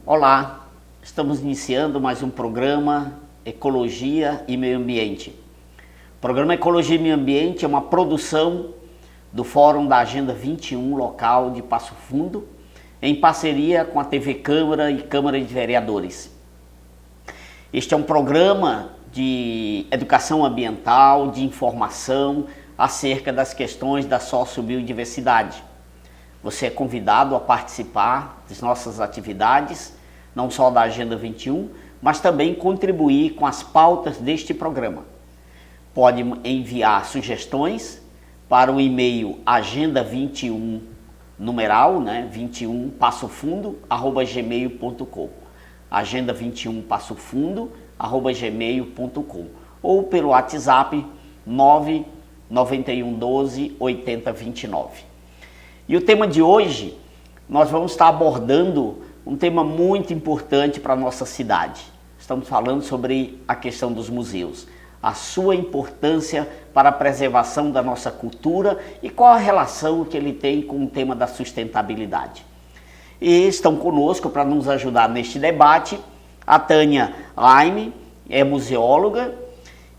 Olá, estamos iniciando mais um programa Ecologia e Meio Ambiente. O programa Ecologia e Meio Ambiente é uma produção do Fórum da Agenda 21 local de Passo Fundo, em parceria com a TV Câmara e Câmara de Vereadores. Este é um programa de educação ambiental, de informação acerca das questões da sociobiodiversidade. Você é convidado a participar das nossas atividades, não só da Agenda 21, mas também contribuir com as pautas deste programa. Pode enviar sugestões para o e-mail agenda21 numeral, 21 passofundo@gmail.com, agenda21 passofundo@gmail.com, ou pelo WhatsApp 99112 8029. E o tema de hoje, nós vamos estar abordando um tema muito importante para a nossa cidade. Estamos falando sobre a questão dos museus, a sua importância para a preservação da nossa cultura e qual a relação que ele tem com o tema da sustentabilidade. E estão conosco para nos ajudar neste debate a Tânia Laime, é museóloga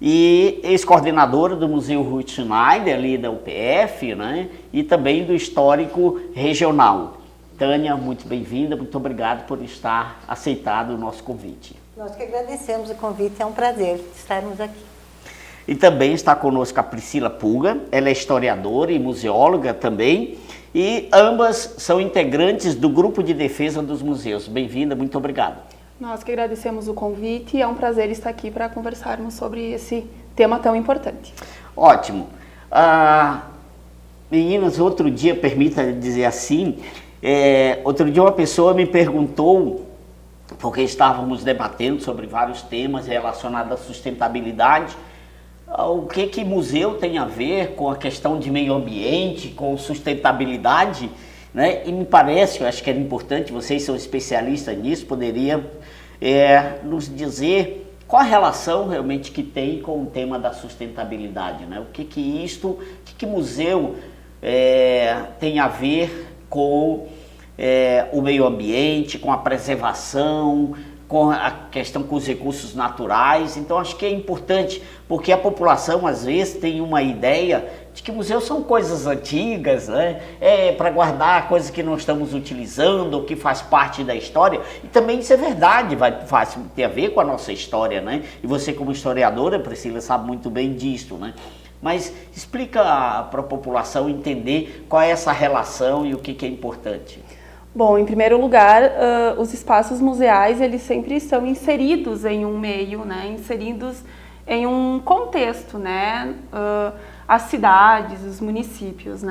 e ex-coordenadora do Museu Ruth Schneider, ali da UPF, e também do Histórico Regional. Tânia, muito bem-vinda, muito obrigado por estar aceitado o nosso convite. Nós que agradecemos o convite, é um prazer estarmos aqui. E também está conosco a Priscila Puga, ela é historiadora e museóloga também, e ambas são integrantes do Grupo de Defesa dos Museus. Bem-vinda, muito obrigado. Nós que agradecemos o convite e é um prazer estar aqui para conversarmos sobre esse tema tão importante. Ótimo. Meninas, outro dia, permita dizer assim, outro dia uma pessoa me perguntou, porque estávamos debatendo sobre vários temas relacionados à sustentabilidade, o que museu tem a ver com a questão de meio ambiente, com sustentabilidade, E me parece, eu acho que era importante, vocês são especialistas nisso, poderiam nos dizer qual a relação realmente que tem com o tema da sustentabilidade, O que museu tem a ver com o meio ambiente, com a preservação, com a questão com os recursos naturais. Então acho que é importante, porque a população às vezes tem uma ideia de que museus são coisas antigas, para guardar coisas que não estamos utilizando, ou que faz parte da história. E também isso é verdade, tem a ver com a nossa história, E você como historiadora, Priscila, sabe muito bem disso, Mas explica para a população entender qual é essa relação e o que é importante. Bom, em primeiro lugar, os espaços museais, eles sempre estão inseridos em um meio, inseridos em um contexto, as cidades, os municípios,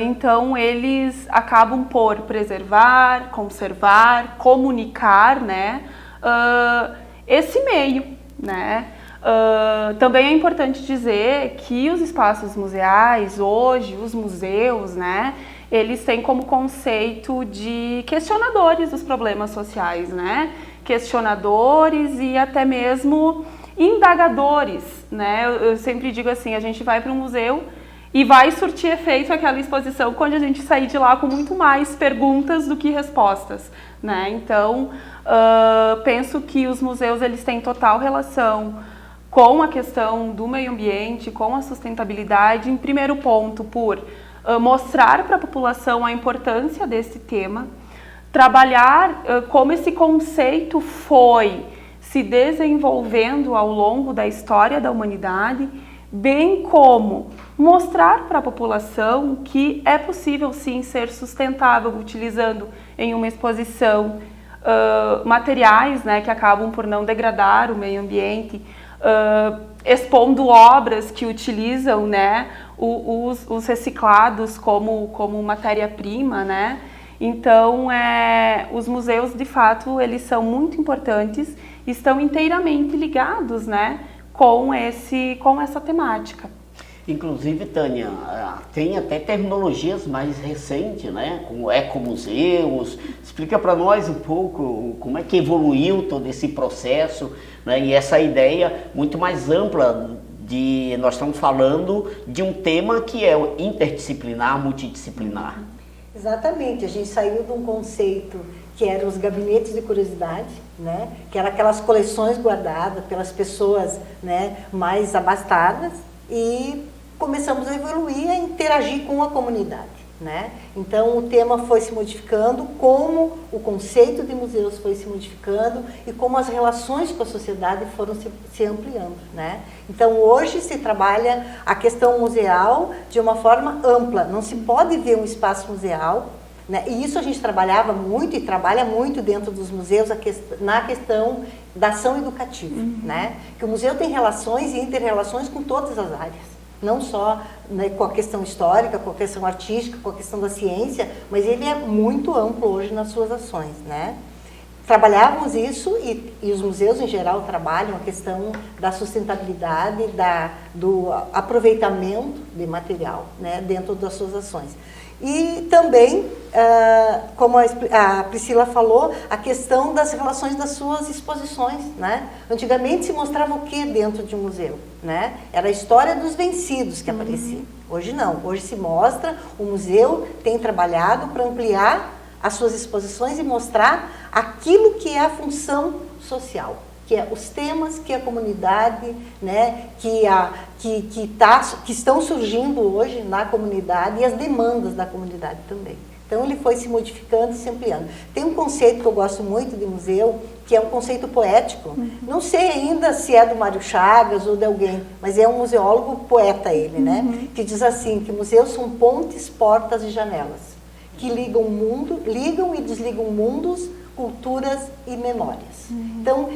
então eles acabam por preservar, conservar, comunicar, esse meio, Também é importante dizer que os espaços museais, hoje, os museus, eles têm como conceito de questionadores dos problemas sociais, Questionadores e até mesmo indagadores, Eu sempre digo assim, a gente vai para um museu e vai surtir efeito aquela exposição quando a gente sair de lá com muito mais perguntas do que respostas, Então, penso que os museus, eles têm total relação com a questão do meio ambiente, com a sustentabilidade, em primeiro ponto, por mostrar para a população a importância desse tema, trabalhar como esse conceito foi se desenvolvendo ao longo da história da humanidade, bem como mostrar para a população que é possível sim ser sustentável utilizando em uma exposição materiais que acabam por não degradar o meio ambiente, expondo obras que utilizam os reciclados como matéria-prima, Então, os museus, de fato, eles são muito importantes, estão inteiramente ligados, com essa temática. Inclusive, Tânia, tem até terminologias mais recentes, como ecomuseus. Explica para nós um pouco como é que evoluiu todo esse processo, e essa ideia muito mais ampla nós estamos falando de um tema que é interdisciplinar, multidisciplinar. Exatamente, a gente saiu de um conceito que eram os gabinetes de curiosidade, né? Que eram aquelas coleções guardadas pelas pessoas, né, mais abastadas, e começamos a evoluir, a interagir com a comunidade, né? Então o tema foi se modificando, como o conceito de museus foi se modificando e como as relações com a sociedade foram se ampliando, né? Então hoje se trabalha a questão museal de uma forma ampla, não se pode ver um espaço museal, né? E isso a gente trabalhava muito e trabalha muito dentro dos museus na questão da ação educativa, né? Que o museu tem relações e inter-relações com todas as áreas. Não só, né, com a questão histórica, com a questão artística, com a questão da ciência, mas ele é muito amplo hoje nas suas ações, né? Trabalhávamos isso e os museus em geral trabalham a questão da sustentabilidade, do aproveitamento de material, né, dentro das suas ações. E também, como a Priscila falou, a questão das relações das suas exposições, né? Antigamente se mostrava o que dentro de um museu, né? Era a história dos vencidos que aparecia. Hoje não, hoje se mostra, o museu tem trabalhado para ampliar as suas exposições e mostrar aquilo que é a função social, que é os temas que a comunidade, né, que estão surgindo hoje na comunidade e as demandas da comunidade também. Então ele foi se modificando e se ampliando. Tem um conceito que eu gosto muito de museu, que é um conceito poético. Não sei ainda se é do Mário Chagas ou de alguém, mas é um museólogo poeta ele, né? Que diz assim, que museus são pontes, portas e janelas, que ligam e desligam mundos, culturas e memórias. Então,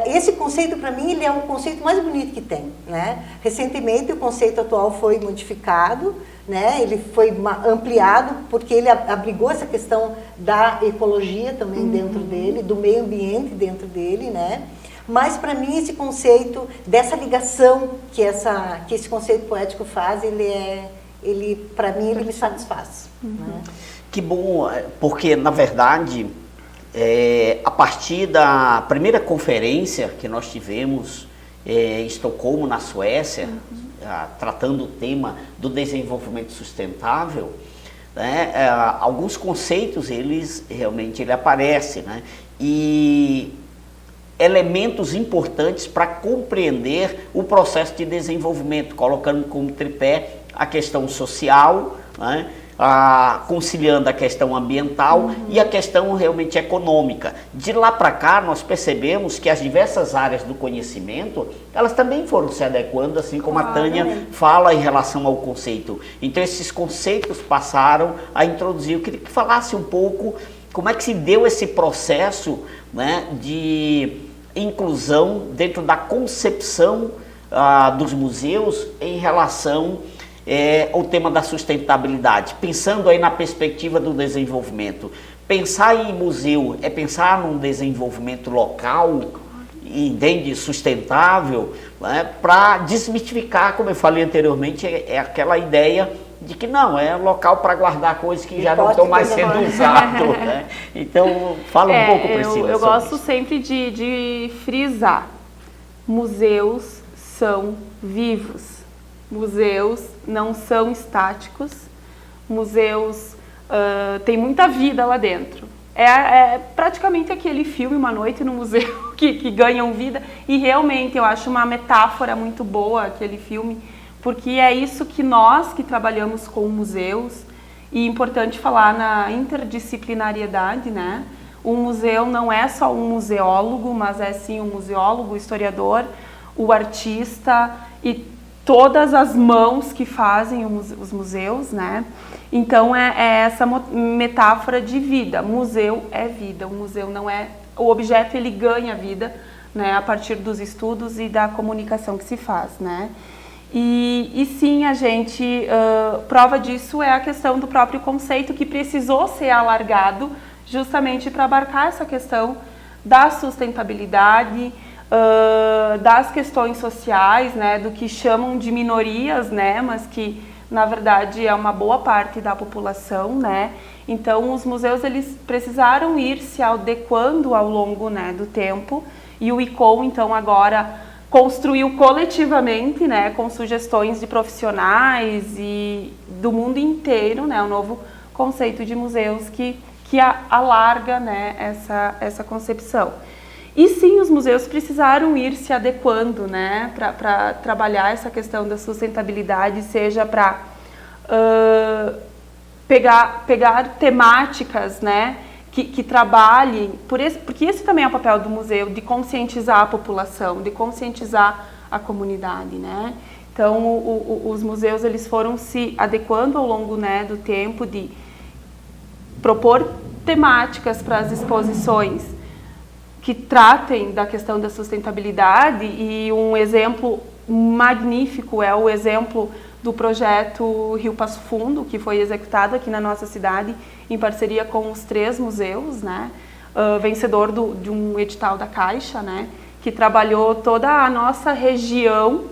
esse conceito, para mim, ele é o conceito mais bonito que tem, né? Recentemente, o conceito atual foi modificado, né? Ele foi ampliado, porque ele abrigou essa questão da ecologia também dentro dele, do meio ambiente dentro dele, né? Mas, para mim, esse conceito, dessa ligação que esse conceito poético faz, para mim, ele me satisfaz. Né? Que bom, porque, na verdade, a partir da primeira conferência que nós tivemos em Estocolmo, na Suécia, tratando o tema do desenvolvimento sustentável, né, alguns conceitos, ele aparecem, né, e elementos importantes para compreender o processo de desenvolvimento, colocando como tripé a questão social, né, conciliando a questão ambiental e a questão realmente econômica. De lá para cá, nós percebemos que as diversas áreas do conhecimento, elas também foram se adequando, assim como a Tânia fala em relação ao conceito. Então, esses conceitos passaram a introduzir. Eu queria que falasse um pouco como é que se deu esse processo, né, de inclusão dentro da concepção dos museus em relação o tema da sustentabilidade, pensando aí na perspectiva do desenvolvimento. Pensar em museu é pensar num desenvolvimento local, entende, sustentável, né, para desmistificar, como eu falei anteriormente, aquela ideia de que não, é local para guardar coisas que já não estão mais sendo usadas. Né? Então, fala um pouco, Priscila. Eu gosto sempre de frisar, museus são vivos. Museus não são estáticos, museus têm muita vida lá dentro. É praticamente aquele filme Uma Noite no Museu que ganham vida, e realmente eu acho uma metáfora muito boa aquele filme, porque é isso que nós que trabalhamos com museus, e é importante falar na interdisciplinariedade, né? Um museu não é só um museólogo, mas é sim um museólogo, o historiador, o artista e todas as mãos que fazem os museus, né? Então é essa metáfora de vida. Museu é vida, o museu não é... O objeto, ele ganha vida, né, a partir dos estudos e da comunicação que se faz, né? E sim, a gente... prova disso é a questão do próprio conceito, que precisou ser alargado justamente para abarcar essa questão da sustentabilidade, das questões sociais, né, do que chamam de minorias, né, mas que na verdade é uma boa parte da população, né. Então os museus, eles precisaram ir se adequando ao longo, né, do tempo, e o ICOM então agora construiu coletivamente, né, com sugestões de profissionais e do mundo inteiro, né, um novo conceito de museus que que alarga, né, essa concepção. E sim, os museus precisaram ir se adequando, né, para trabalhar essa questão da sustentabilidade, seja para pegar temáticas, né, que trabalhem, porque esse também é o papel do museu, de conscientizar a população, de conscientizar a comunidade, né. Então, os museus eles foram se adequando ao longo, né, do tempo, de propor temáticas para as exposições que tratem da questão da sustentabilidade, e um exemplo magnífico é o exemplo do projeto Rio Passo Fundo, que foi executado aqui na nossa cidade em parceria com os 3 museus, né? Vencedor de um edital da Caixa, né? Que trabalhou toda a nossa região,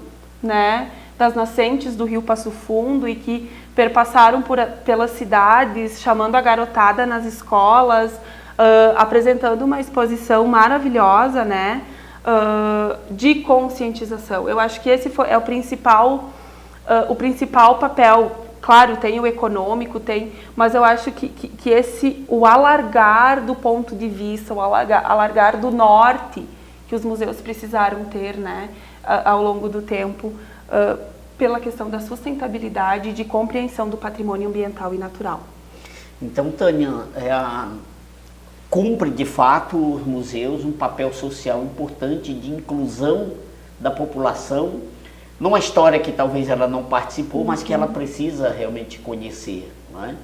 né? Das nascentes do Rio Passo Fundo, e que perpassaram pelas cidades, chamando a garotada nas escolas, apresentando uma exposição maravilhosa, né? De conscientização. Eu acho que esse é o principal papel. Claro, tem o econômico, mas eu acho que o alargar do ponto de vista, o alargar do norte que os museus precisaram ter, né, ao longo do tempo, pela questão da sustentabilidade e de compreensão do patrimônio ambiental e natural. Então, Tânia, cumpre de fato os museus um papel social importante de inclusão da população numa história que talvez ela não participou, mas que ela precisa realmente conhecer, não é?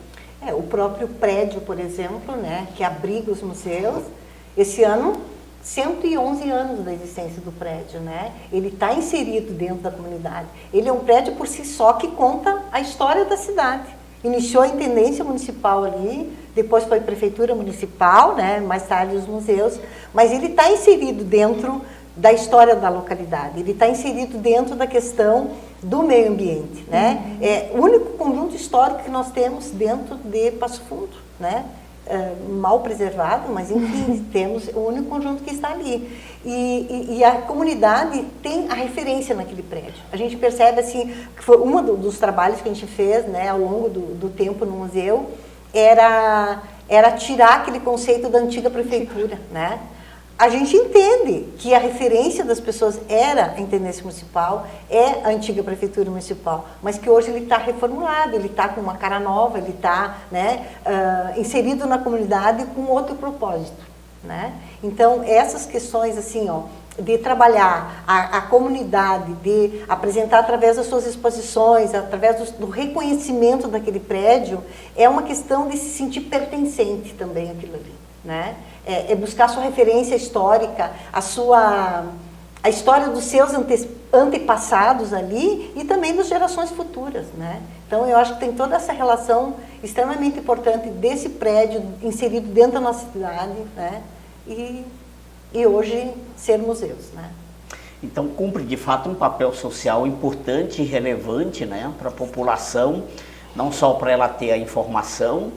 O próprio prédio, por exemplo, né, que abriga os museus, esse ano 111 anos da existência do prédio, né? Ele está inserido dentro da comunidade. Ele é um prédio por si só que conta a história da cidade. Iniciou a intendência municipal ali, depois foi prefeitura municipal, né? Mais tarde os museus, mas ele está inserido dentro da história da localidade. Ele está inserido dentro da questão do meio ambiente, né? É o único conjunto histórico que nós temos dentro de Passo Fundo, né? Mal preservado, mas enfim, temos o único conjunto que está ali. E a comunidade tem a referência naquele prédio. A gente percebe assim, que foi um dos trabalhos que a gente fez, né, ao longo do tempo no museu, era tirar aquele conceito da antiga prefeitura, né? A gente entende que a referência das pessoas era a intendência municipal, é a antiga prefeitura municipal, mas que hoje ele está reformulado, ele está com uma cara nova, ele está, né, inserido na comunidade com outro propósito, né? Então, essas questões assim, ó, de trabalhar a comunidade, de apresentar através das suas exposições, através do reconhecimento daquele prédio, é uma questão de se sentir pertencente também àquilo ali, né? É buscar a sua referência histórica, a história dos seus antepassados ali e também das gerações futuras, né? Então, eu acho que tem toda essa relação extremamente importante desse prédio inserido dentro da nossa cidade, né? E hoje ser museus, né? Então, cumpre de fato um papel social importante e relevante, né, para a população, não só para ela ter a informação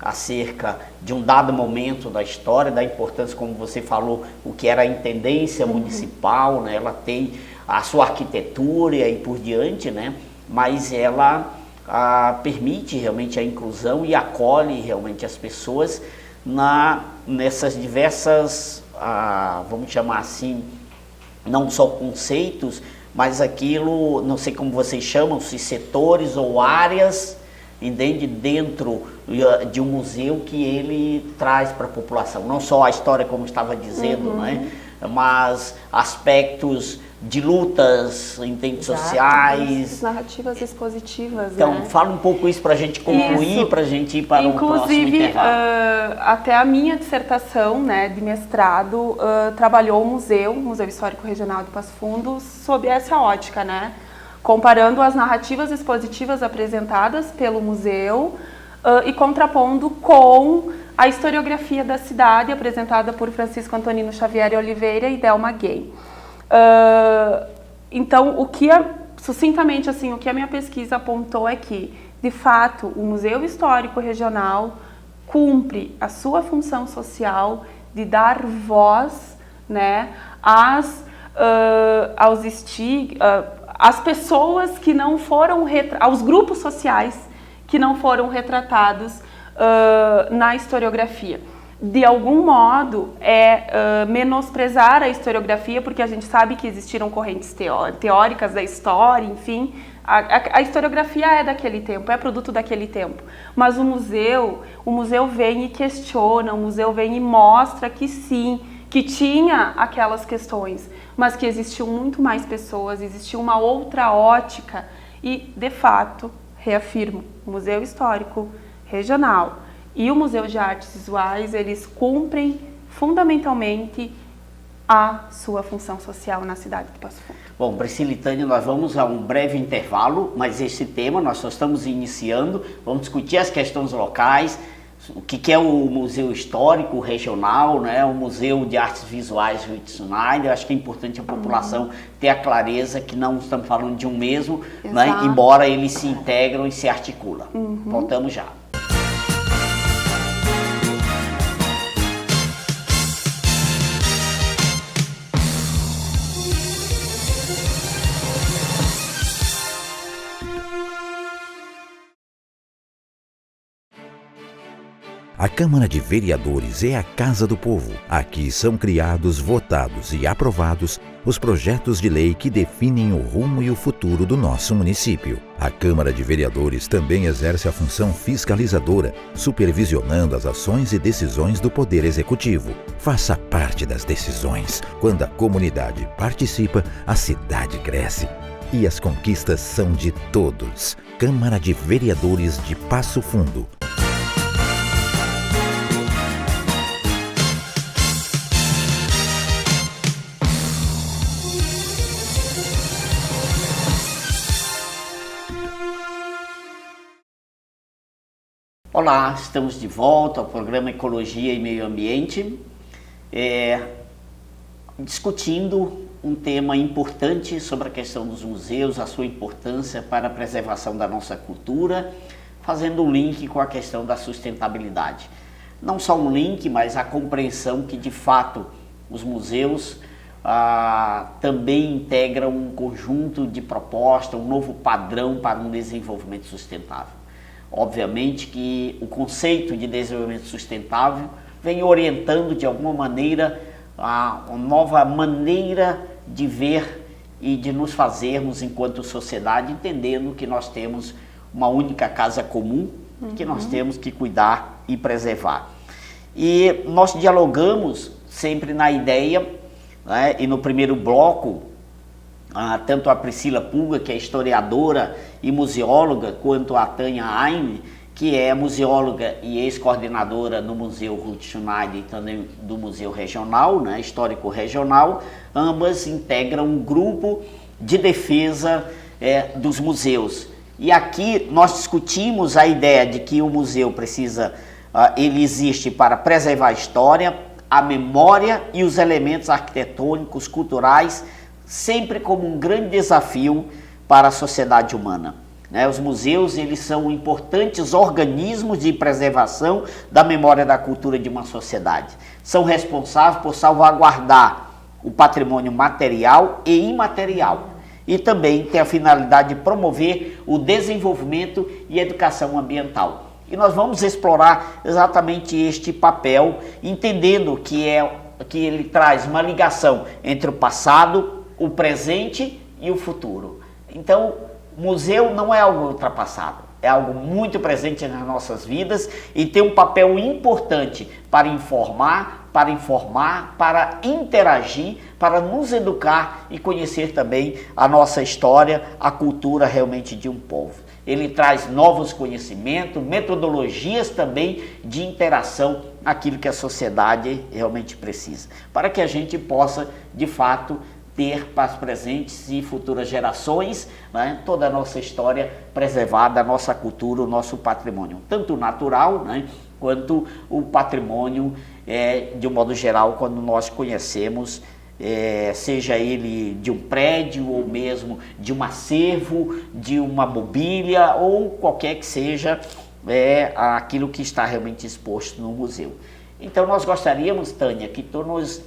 acerca de um dado momento da história, da importância, como você falou, o que era a intendência municipal, né? Ela tem a sua arquitetura e por diante, né? Mas ela permite realmente a inclusão e acolhe realmente as pessoas nessas diversas, vamos chamar assim, não só conceitos, mas aquilo, não sei como vocês chamam, se setores ou áreas, entende, dentro de um museu que ele traz para a população, não só a história como estava dizendo, né, mas aspectos de lutas, entende, sociais, narrativas expositivas. Então, né? Fala um pouco isso para a gente concluir, para a gente ir para o próximo intervalo. Até a minha dissertação, né, de mestrado trabalhou o Museu Histórico Regional de Passo Fundo sob essa ótica, né? Comparando as narrativas expositivas apresentadas pelo museu e contrapondo com a historiografia da cidade apresentada por Francisco Antonino Xavier Oliveira e Delma Gay. Então, sucintamente assim, o que a minha pesquisa apontou é que, de fato, o Museu Histórico Regional cumpre a sua função social de dar voz, né, às pessoas que não foram aos grupos sociais que não foram retratados na historiografia. De algum modo, menosprezar a historiografia, porque a gente sabe que existiram correntes teóricas da história, enfim. A historiografia é daquele tempo, é produto daquele tempo. Mas o museu vem e questiona, o museu vem e mostra que sim, que tinha aquelas questões, mas que existiam muito mais pessoas, existia uma outra ótica. E, de fato, reafirmo, o Museu Histórico Regional e o Museu de Artes Visuais, eles cumprem fundamentalmente a sua função social na cidade de Passo Fundo. Bom, Priscila e Tânia, nós vamos a um breve intervalo, mas esse tema nós só estamos iniciando, vamos discutir as questões locais, o que é o Museu Histórico Regional, né? O Museu de Artes Visuais Rio de Janeiro. Eu acho que é importante a população ter a clareza que não estamos falando de um mesmo, né? Embora eles se integram e se articulam. Voltamos já. A Câmara de Vereadores é a Casa do Povo. Aqui são criados, votados e aprovados os projetos de lei que definem o rumo e o futuro do nosso município. A Câmara de Vereadores também exerce a função fiscalizadora, supervisionando as ações e decisões do Poder Executivo. Faça parte das decisões. Quando a comunidade participa, a cidade cresce. E as conquistas são de todos. Câmara de Vereadores de Passo Fundo. Olá, estamos de volta ao programa Ecologia e Meio Ambiente, discutindo um tema importante sobre a questão dos museus, a sua importância para a preservação da nossa cultura, fazendo um link com a questão da sustentabilidade. Não só um link, mas a compreensão que, de fato, os museus também integram um conjunto de propostas, um novo padrão para um desenvolvimento sustentável. Obviamente que o conceito de desenvolvimento sustentável vem orientando de alguma maneira uma nova maneira de ver e de nos fazermos enquanto sociedade, entendendo que nós temos uma única casa comum que nós temos que cuidar e preservar. E nós dialogamos sempre na ideia, né, e no primeiro bloco, tanto a Priscila Pulga, que é historiadora e museóloga, quanto a Tânia Aime, que é museóloga e ex-coordenadora no Museu Ruth Schneider e também do Museu Regional, né, Histórico Regional, ambas integram um grupo de defesa dos museus. E aqui nós discutimos a ideia de que o museu precisa, ele existe para preservar a história, a memória e os elementos arquitetônicos, culturais, sempre como um grande desafio para a sociedade humana. Os museus, eles são importantes organismos de preservação da memória da cultura de uma sociedade. São responsáveis por salvaguardar o patrimônio material e imaterial. E também tem a finalidade de promover o desenvolvimento e educação ambiental. E nós vamos explorar exatamente este papel, entendendo que ele traz uma ligação entre o passado, o presente e o futuro. Então, museu não é algo ultrapassado, é algo muito presente nas nossas vidas e tem um papel importante para informar, para interagir, para nos educar e conhecer também a nossa história, a cultura realmente de um povo. Ele traz novos conhecimentos, metodologias também de interação naquilo que a sociedade realmente precisa, para que a gente possa, de fato, ter para as presentes e futuras gerações, né, toda a nossa história preservada, a nossa cultura, o nosso patrimônio, tanto natural, né, quanto o patrimônio, de um modo geral, quando nós conhecemos, seja ele de um prédio ou mesmo de um acervo, de uma mobília ou qualquer que seja aquilo que está realmente exposto no museu. Então nós gostaríamos, Tânia, que tu nos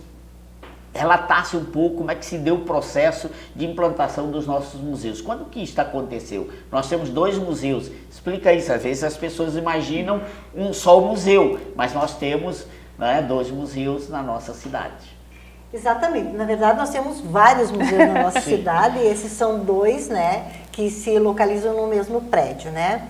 relatasse um pouco como é que se deu o processo de implantação dos nossos museus. Quando que isso aconteceu? Nós temos 2 museus. Explica isso. Às vezes as pessoas imaginam um só museu, mas nós temos, né, 2 museus na nossa cidade. Exatamente. Na verdade, nós temos vários museus na nossa cidade, e esses são 2, né, que se localizam no mesmo prédio, né?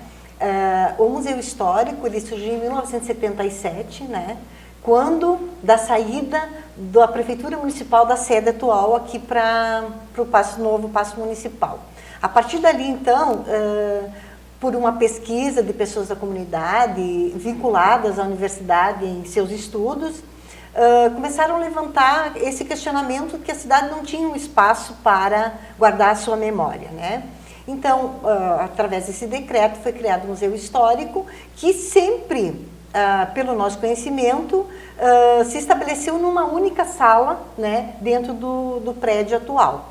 O Museu Histórico, ele surgiu em 1977, né? Quando da saída da Prefeitura Municipal da sede atual aqui para o novo Paço Municipal. A partir dali, então, por uma pesquisa de pessoas da comunidade vinculadas à universidade em seus estudos, começaram a levantar esse questionamento que a cidade não tinha um espaço para guardar a sua memória, né? Então, através desse decreto, foi criado o Museu Histórico, que sempre, pelo nosso conhecimento, se estabeleceu numa única sala, né, dentro do prédio atual.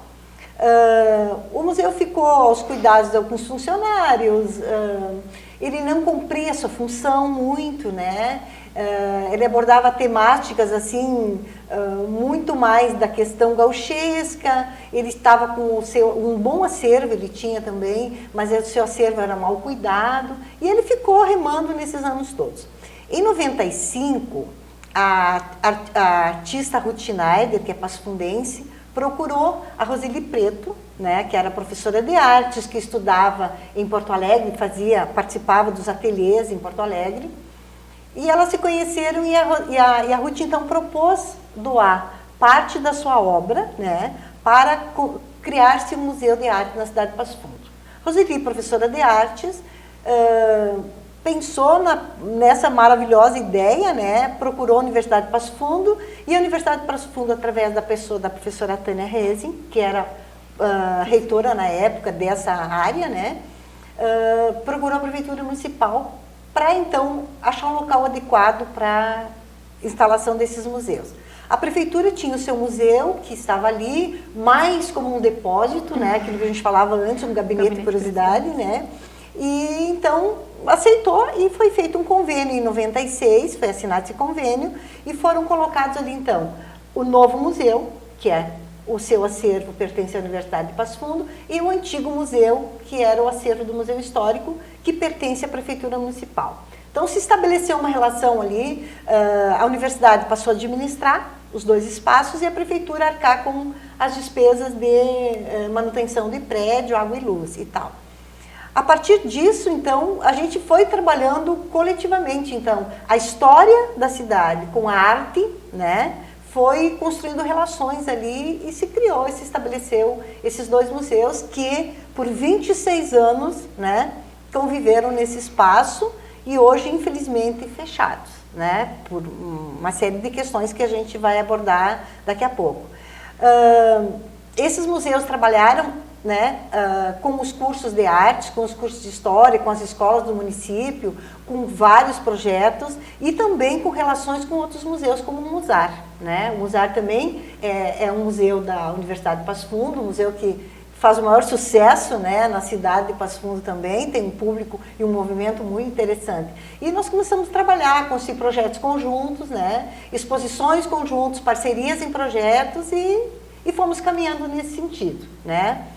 O museu ficou aos cuidados de alguns funcionários, ele não cumpria sua função muito, né? Ele abordava temáticas assim, muito mais da questão gauchesca. Ele estava com um bom acervo, ele tinha também, mas o seu acervo era mal cuidado, e ele ficou remando nesses anos todos. Em 95, a artista Ruth Schneider, que é pasfundense, procurou a Roseli Preto, né, que era professora de artes, que estudava em Porto Alegre, participava dos ateliês em Porto Alegre, e elas se conheceram, e a Ruth então propôs doar parte da sua obra, né, para criar-se um museu de arte na cidade de Passo Fundo. Roseli, professora de artes, pensou nessa maravilhosa ideia, né, procurou a Universidade de Passo Fundo, e a Universidade de Passo Fundo, através da pessoa da professora Tânia Rezin, que era reitora na época dessa área, né, procurou a Prefeitura Municipal para, então, achar um local adequado para a instalação desses museus. A Prefeitura tinha o seu museu, que estava ali, mais como um depósito, né, aquilo que a gente falava antes, um gabinete de curiosidade, né, e, então, aceitou, e foi feito um convênio em 96, foi assinado esse convênio, e foram colocados ali, então, o novo museu, que é o seu acervo pertence à Universidade de Passo Fundo, e o antigo museu, que era o acervo do Museu Histórico, que pertence à Prefeitura Municipal. Então, se estabeleceu uma relação ali, a Universidade passou a administrar os 2 espaços e a Prefeitura arcar com as despesas de manutenção de prédio, água e luz e tal. A partir disso, então, a gente foi trabalhando coletivamente, então, a história da cidade com a arte, né, foi construindo relações ali, e se criou e se estabeleceu esses 2 museus que, por 26 anos, né, conviveram nesse espaço, e hoje, infelizmente, fechados, né, por uma série de questões que a gente vai abordar daqui a pouco. Esses museus trabalharam, né, com os cursos de artes, com os cursos de história, com as escolas do município, com vários projetos, e também com relações com outros museus, como o Musar, né? O Musar também é um museu da Universidade de Passo Fundo, um museu que faz o maior sucesso, né, na cidade de Passo Fundo também, tem um público e um movimento muito interessante. E nós começamos a trabalhar, construir projetos conjuntos, né, exposições conjuntos, parcerias em projetos, e fomos caminhando nesse sentido, né.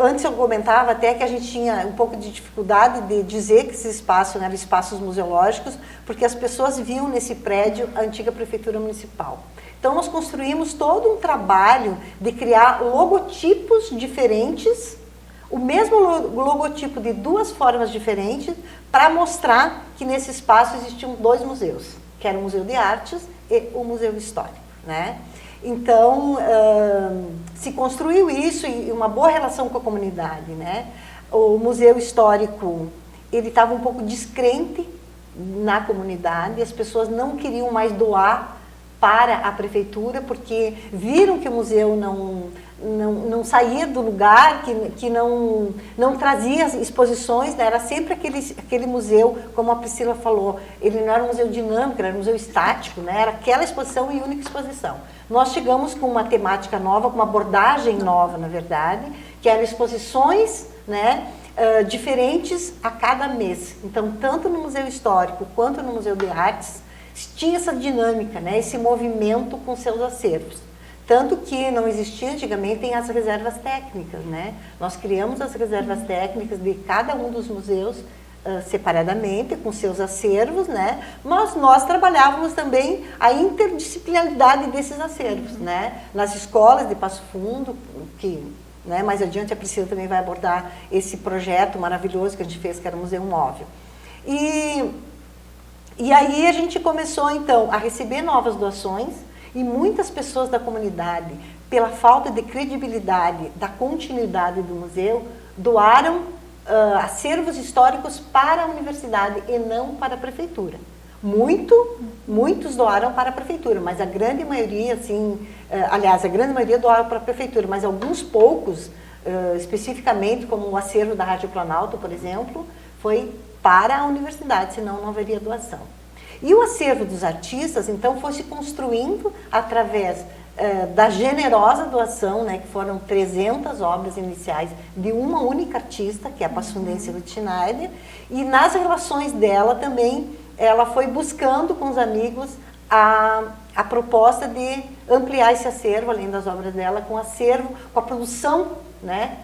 Antes eu comentava até que a gente tinha um pouco de dificuldade de dizer que esses espaços eram espaços museológicos, porque as pessoas viam nesse prédio a antiga Prefeitura Municipal. Então, nós construímos todo um trabalho de criar logotipos diferentes, o mesmo logotipo de 2 formas diferentes, para mostrar que nesse espaço existiam 2 museus, que era o Museu de Artes e o Museu Histórico, né? Então, se construiu isso, e uma boa relação com a comunidade, né? O Museu Histórico, ele estava um pouco descrente na comunidade, as pessoas não queriam mais doar para a prefeitura, porque viram que o museu não saía do lugar, que não trazia exposições, né? Era sempre aquele museu, como a Priscila falou, ele não era um museu dinâmico, era um museu estático, né? Era aquela exposição e única exposição. Nós chegamos com uma temática nova, com uma abordagem nova, na verdade, que eram exposições, né, diferentes a cada mês. Então, tanto no Museu Histórico quanto no Museu de Artes, tinha essa dinâmica, né, esse movimento com seus acervos. Tanto que não existia antigamente, tem as reservas técnicas, né? Nós criamos as reservas técnicas de cada um dos museus separadamente, com seus acervos, né? Mas nós trabalhávamos também a interdisciplinaridade desses acervos, né? Nas escolas de Passo Fundo, que, né, mais adiante a Priscila também vai abordar esse projeto maravilhoso que a gente fez, que era o Museu Móvel. E aí a gente começou, então, a receber novas doações, e muitas pessoas da comunidade, pela falta de credibilidade da continuidade do museu, doaram acervos históricos para a universidade e não para a prefeitura. Muitos doaram para a prefeitura, mas a grande maioria, a grande maioria doaram para a prefeitura, mas alguns poucos, especificamente como o acervo da Rádio Planalto, por exemplo, foi para a universidade, senão não haveria doação. E o acervo dos artistas, então, foi se construindo através da generosa doação, né, que foram 300 obras iniciais de uma única artista, que é a pasfundense Ruth Schneider, e nas relações dela também, ela foi buscando com os amigos a proposta de ampliar esse acervo, além das obras dela, com a produção, né,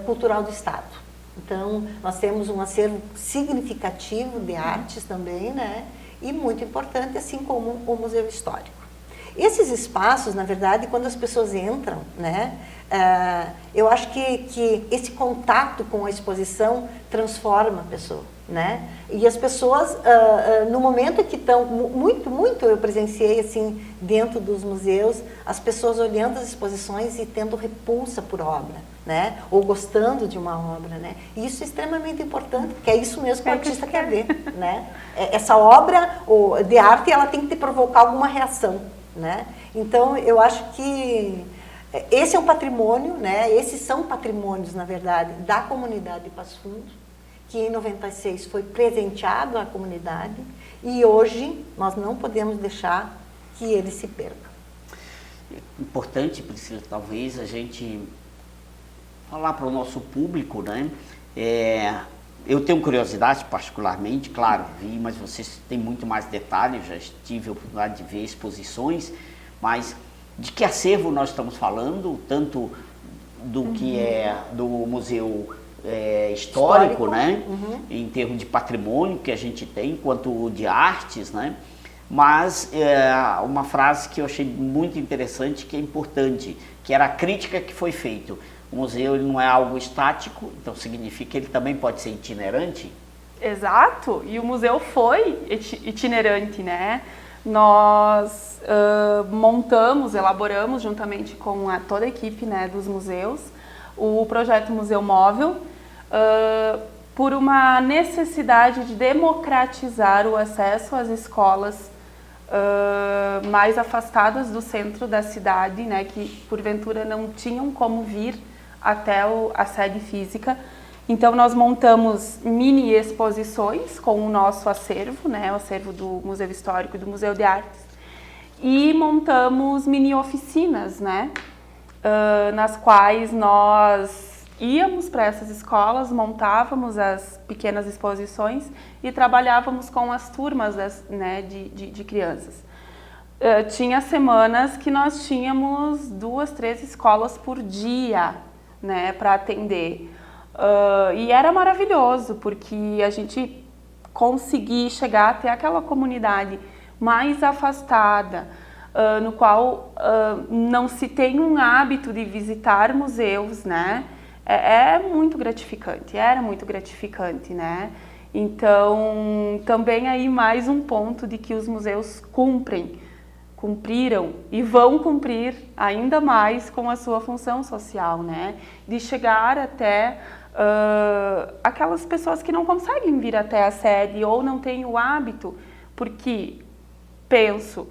cultural do Estado. Então, nós temos um acervo significativo de artes também, né, e muito importante, assim como o Museu Histórico. Esses espaços, na verdade, quando as pessoas entram, né, eu acho que esse contato com a exposição transforma a pessoa, né? E as pessoas, no momento que estão, muito eu presenciei, assim, dentro dos museus, as pessoas olhando as exposições e tendo repulsa por obra, né? Ou gostando de uma obra, né? E isso é extremamente importante, porque é isso mesmo que o artista quer ver, né? Essa obra de arte, ela tem que provocar alguma reação, né? Então, eu acho que esse é um patrimônio, né? Esses são patrimônios, na verdade, da comunidade de Passo Fundo, que em 96 foi presenteado à comunidade, e hoje nós não podemos deixar que ele se perca. Importante, Priscila, talvez a gente falar para o nosso público, né? Eu tenho curiosidade particularmente, claro, vi, mas vocês têm muito mais detalhes, já tive a oportunidade de ver exposições, mas de que acervo nós estamos falando, tanto do que é do Museu Histórico, né? Em termos de patrimônio que a gente tem, quanto de artes, né? Mas uma frase que eu achei muito interessante, que é importante, que era a crítica que foi feita. O museu ele não é algo estático, então significa que ele também pode ser itinerante? Exato, e o museu foi itinerante, né? Nós elaboramos juntamente com toda a equipe, né, dos museus, o projeto Museu Móvel, por uma necessidade de democratizar o acesso às escolas mais afastadas do centro da cidade, né, que porventura não tinham como vir até a sede física. Então nós montamos mini exposições com o nosso acervo, né, o acervo do Museu Histórico e do Museu de Artes, e montamos mini oficinas, né, nas quais nós íamos para essas escolas, montávamos as pequenas exposições e trabalhávamos com as turmas de crianças. Tinha semanas que nós tínhamos 2, 3 escolas por dia, né, para atender. E era maravilhoso, porque a gente conseguia chegar até aquela comunidade mais afastada, no qual não se tem um hábito de visitar museus, né? Era muito gratificante, né? Então, também aí mais um ponto de que os museus cumpriram e vão cumprir ainda mais com a sua função social, né? De chegar até aquelas pessoas que não conseguem vir até a sede ou não têm o hábito, porque penso,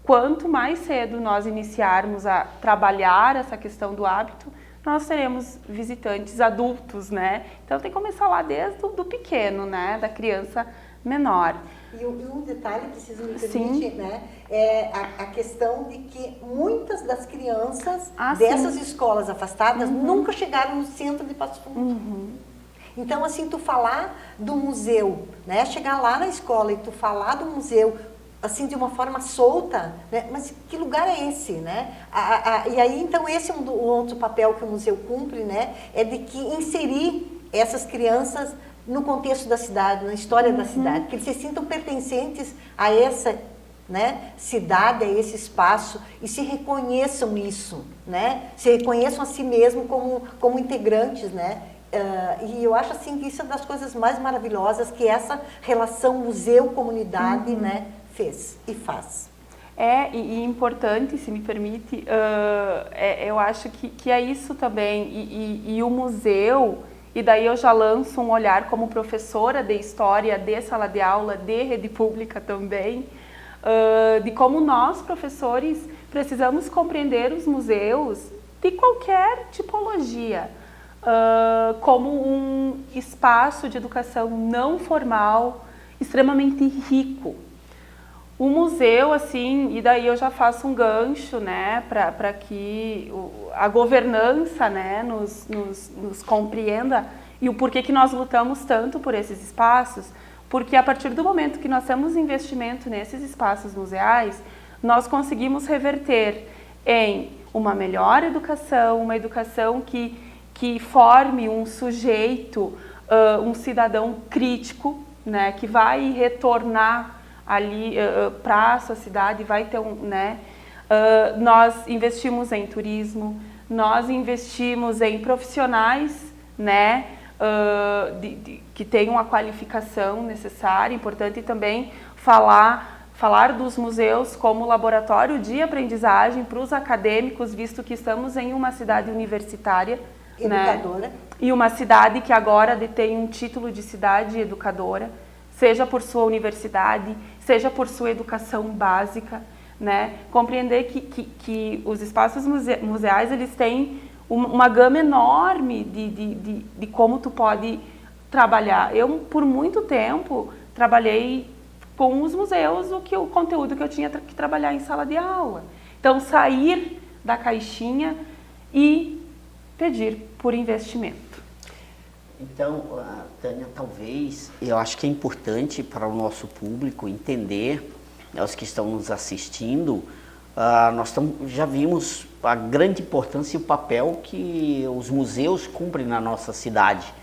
quanto mais cedo nós iniciarmos a trabalhar essa questão do hábito, nós teremos visitantes adultos, né? Então tem que começar lá desde o pequeno, né? Da criança menor. E um detalhe, preciso me permitir, né? É a questão de que muitas das crianças dessas escolas afastadas nunca chegaram no centro de Passo Fundo. Então, assim, tu falar do museu, né? Chegar lá na escola e tu falar do museu assim, de uma forma solta, né? Mas que lugar é esse, né? E aí, então, esse é um outro papel que o museu cumpre, né? É de que inserir essas crianças no contexto da cidade, na história da cidade, que eles se sintam pertencentes a essa, né, cidade, a esse espaço, e se reconheçam nisso, né? Se reconheçam a si mesmos como integrantes, né? E eu acho assim que isso é das coisas mais maravilhosas que essa relação museu-comunidade, né, fez e faz. E importante, se me permite, eu acho que é isso também, e o museu, e daí eu já lanço um olhar como professora de história, de sala de aula, de rede pública também, de como nós, professores, precisamos compreender os museus de qualquer tipologia, como um espaço de educação não formal, extremamente rico. O museu, assim, e daí eu já faço um gancho, né, para que a governança, né, nos compreenda, e o porquê que nós lutamos tanto por esses espaços, porque a partir do momento que nós temos investimento nesses espaços museais, nós conseguimos reverter em uma melhor educação, uma educação que forme um sujeito, um cidadão crítico, né, que vai retornar ali para a sua cidade, vai ter né, nós investimos em turismo, nós investimos em profissionais, né, que tenham a qualificação necessária, importante também falar dos museus como laboratório de aprendizagem para os acadêmicos, visto que estamos em uma cidade universitária, educadora, né? E uma cidade que agora detém um título de cidade educadora, seja por sua universidade, seja por sua educação básica, né? Compreender que os espaços museais, eles têm uma gama enorme de como tu pode trabalhar. Eu, por muito tempo, trabalhei com os museus o conteúdo que eu tinha que trabalhar em sala de aula. Então, sair da caixinha e pedir por investimento. Então, Tânia, talvez, eu acho que é importante para o nosso público entender, né, os que estão nos assistindo, nós já vimos a grande importância e o papel que os museus cumprem na nossa cidade.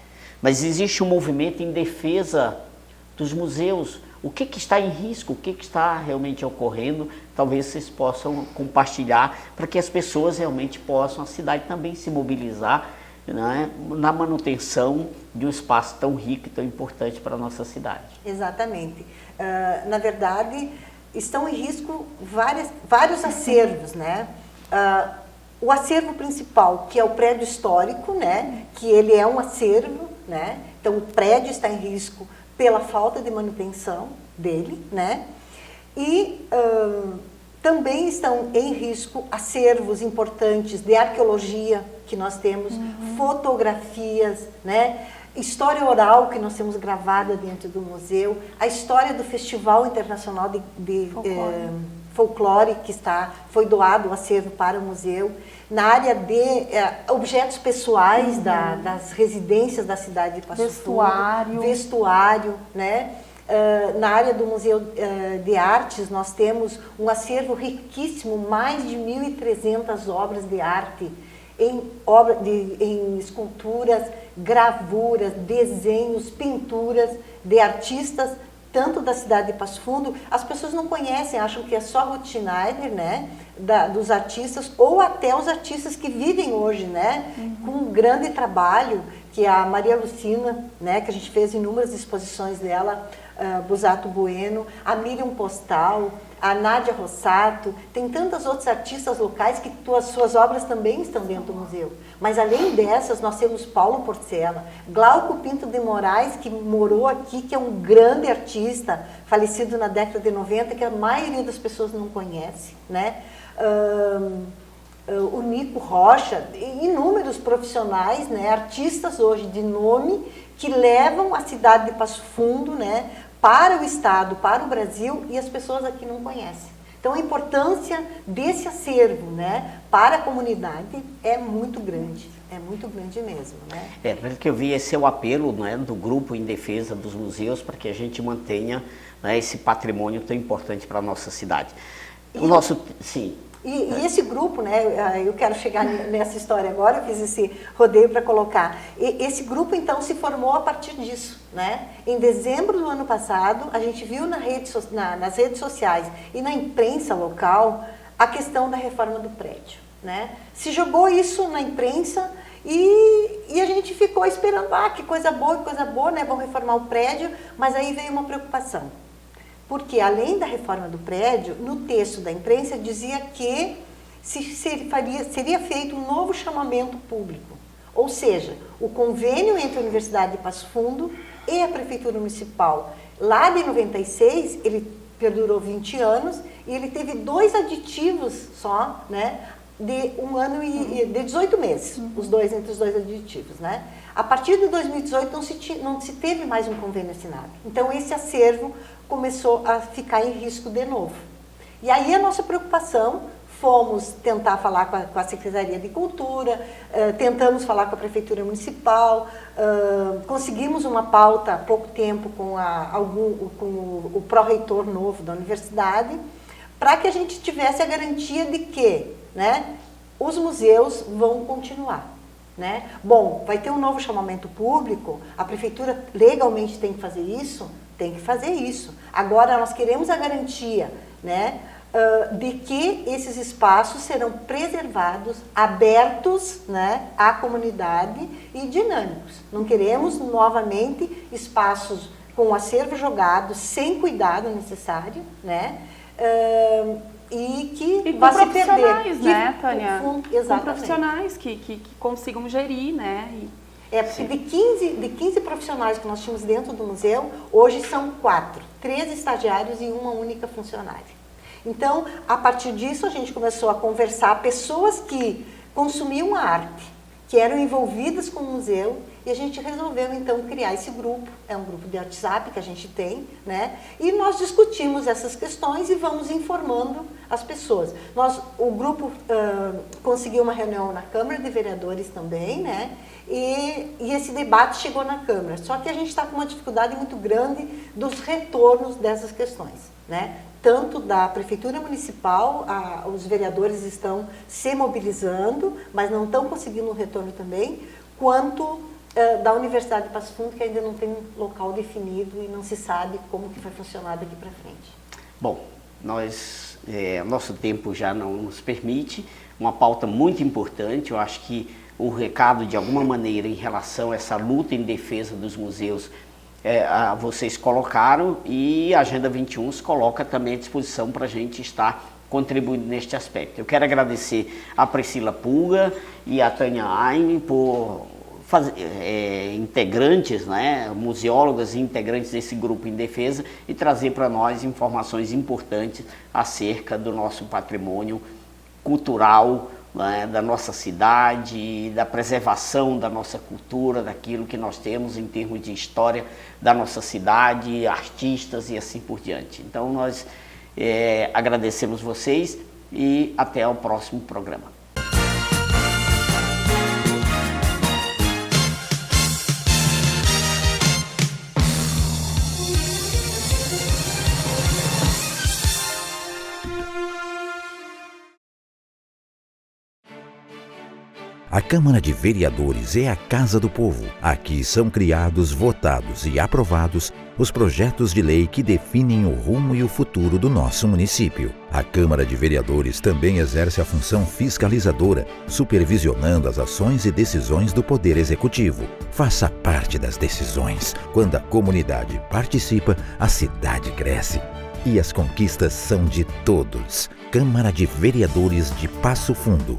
Mas existe um movimento em defesa dos museus. O que está em risco, o que está realmente ocorrendo, talvez vocês possam compartilhar para que as pessoas realmente possam, a cidade também se mobilizar, né, na manutenção de um espaço tão rico e tão importante para a nossa cidade. Exatamente. Na verdade, estão em risco vários acervos, né? O acervo principal, que é o prédio histórico, né, que ele é um acervo, né? Então o prédio está em risco pela falta de manutenção dele, né? E também estão em risco acervos importantes de arqueologia que nós temos, fotografias, né? História oral que nós temos gravada dentro do museu, a história do Festival Internacional de Folclore que foi doado o acervo para o museu, na área de objetos pessoais das residências da cidade de Passo Fundo, vestuário, né? Na área do Museu de Artes, nós temos um acervo riquíssimo, mais de 1.300 obras de arte, em esculturas, gravuras, desenhos, pinturas de artistas, tanto da cidade de Passo Fundo. As pessoas não conhecem, acham que é só Ruth Schneider, né, dos artistas, ou até os artistas que vivem hoje, né, com um grande trabalho, que é a Maria Lucina, né, que a gente fez inúmeras exposições dela, Busato Bueno, a Miriam Postal, a Nádia Rossato, tem tantas outras artistas locais que suas obras também estão dentro do museu. Mas além dessas, nós temos Paulo Porcela, Glauco Pinto de Moraes, que morou aqui, que é um grande artista, falecido na década de 90, que a maioria das pessoas não conhece, né? O Nico Rocha, inúmeros profissionais, né, artistas hoje de nome, que levam a cidade de Passo Fundo, né, para o estado, para o Brasil, e as pessoas aqui não conhecem. Então a importância desse acervo, né, para a comunidade é muito grande mesmo, né? Pelo que eu vi, esse é o apelo, né, do grupo em defesa dos museus para que a gente mantenha, né, esse patrimônio tão importante para a nossa cidade. Sim. E esse grupo, né, eu quero chegar nessa história agora, eu fiz esse rodeio para colocar. Esse grupo, então, se formou a partir disso, né? Em dezembro do ano passado, a gente viu nas redes sociais e na imprensa local a questão da reforma do prédio, né? Se jogou isso na imprensa e a gente ficou esperando, que coisa boa, né? Vão reformar o prédio, mas aí veio uma preocupação. Porque, além da reforma do prédio, no texto da imprensa dizia que seria feito um novo chamamento público. Ou seja, o convênio entre a Universidade de Passo Fundo e a Prefeitura Municipal, lá de 96, ele perdurou 20 anos e ele teve 2 aditivos só, né, de 1 ano e de 18 meses, entre os dois aditivos, né? A partir de 2018 não se teve mais um convênio assinado. Então, esse acervo começou a ficar em risco de novo. E aí a nossa preocupação, fomos tentar falar com a Secretaria de Cultura, tentamos falar com a Prefeitura Municipal, conseguimos uma pauta há pouco tempo com o pró-reitor novo da universidade, para que a gente tivesse a garantia de que, né, os museus vão continuar. Né? Bom, vai ter um novo chamamento público, a Prefeitura legalmente tem que fazer isso? Tem que fazer isso. Agora, nós queremos a garantia, né, de que esses espaços serão preservados, abertos, né, à comunidade e dinâmicos. Não queremos, novamente, espaços com acervo jogado, sem cuidado necessário, né, e que vai se perder. Profissionais, né, Tânia? Exatamente. Com profissionais que consigam gerir, né? Porque de 15 profissionais que nós tínhamos dentro do museu, hoje são 4, 3 estagiários e uma única funcionária. Então, a partir disso, a gente começou a conversar pessoas que consumiam a arte, que eram envolvidas com o museu, e a gente resolveu, então, criar esse grupo. É um grupo de WhatsApp que a gente tem, né? E nós discutimos essas questões e vamos informando as pessoas. O grupo conseguiu uma reunião na Câmara de Vereadores também, né? E esse debate chegou na Câmara. Só que a gente está com uma dificuldade muito grande dos retornos dessas questões, né? Tanto da Prefeitura Municipal, os vereadores estão se mobilizando, mas não estão conseguindo um retorno também, quanto da Universidade de Passo Fundo, que ainda não tem um local definido e não se sabe como que vai funcionar daqui para frente. Bom, nosso tempo já não nos permite, uma pauta muito importante. Eu acho que o recado, de alguma maneira, em relação a essa luta em defesa dos museus, vocês colocaram, e a Agenda 21 se coloca também à disposição para a gente estar contribuindo neste aspecto. Eu quero agradecer a Priscila Pulga e a Tânia Aime por integrantes, né, museólogas e integrantes desse grupo em defesa, e trazer para nós informações importantes acerca do nosso patrimônio cultural, né, da nossa cidade, da preservação da nossa cultura, daquilo que nós temos em termos de história da nossa cidade, artistas e assim por diante. Então nós agradecemos vocês e até o próximo programa. A Câmara de Vereadores é a Casa do Povo. Aqui são criados, votados e aprovados os projetos de lei que definem o rumo e o futuro do nosso município. A Câmara de Vereadores também exerce a função fiscalizadora, supervisionando as ações e decisões do Poder Executivo. Faça parte das decisões. Quando a comunidade participa, a cidade cresce. E as conquistas são de todos. Câmara de Vereadores de Passo Fundo.